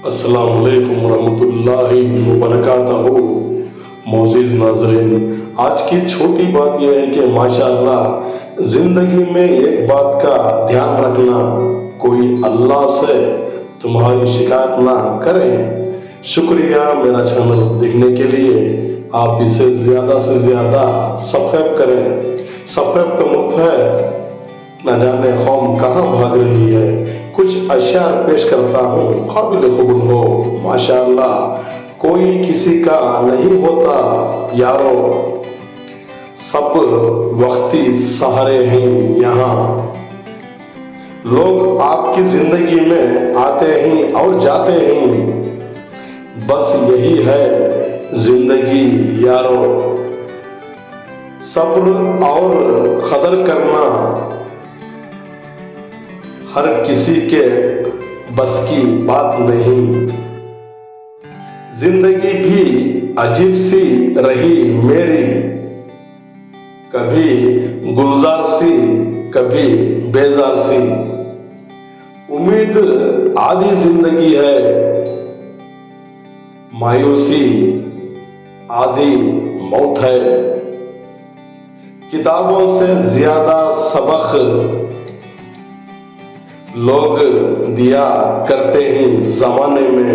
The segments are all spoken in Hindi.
अस्सलाम वालेकुम रहमतुल्लाहि व बरकातहू। मोअज़्ज़िज़ नाज़रीन, आज की छोटी बात यह है कि माशाअल्लाह जिंदगी में एक बात का ध्यान रखना, कोई अल्लाह से तुम्हारी शिकायत ना करे। शुक्रिया मेरा चैनल देखने के लिए। आप इसे ज़्यादा से ज़्यादा सब्सक्राइब करें। सब्सक्राइब तो मुफ्त है, न जाने कौम कहाँ भाग रही है। कुछ अशार पेश करता हूँ, काबिल कबूल हो माशाअल्लाह। कोई किसी का नहीं होता यारो, सब वक्ती सहारे हैं यहाँ। लोग आपकी जिंदगी में आते हैं और जाते हैं, बस यही है जिंदगी यारो। सब्र और कदर करना हर किसी के बस की बात नहीं। जिंदगी भी अजीब सी रही मेरी, कभी गुलजार सी कभी बेजार सी। उम्मीद आधी जिंदगी है, मायूसी आधी मौत है। किताबों से ज्यादा सबक लोग दिया करते हैं जमाने में।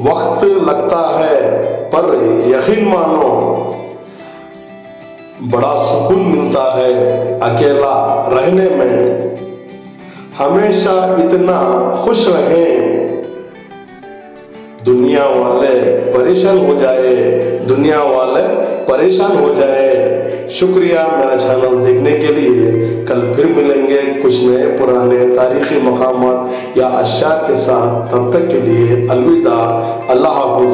वक्त लगता है पर यकीन मानो, बड़ा सुकून मिलता है अकेला रहने में। हमेशा इतना खुश रहें, दुनिया वाले परेशान हो जाए, दुनिया वाले परेशान हो जाए। शुक्रिया मेरा चैनल देखने के लिए। कल फिर मिलेंगे कुछ नए पुराने तारीखी मकामात या अशार के साथ। तब तक के लिए अलविदा, अल्लाह हाफिज।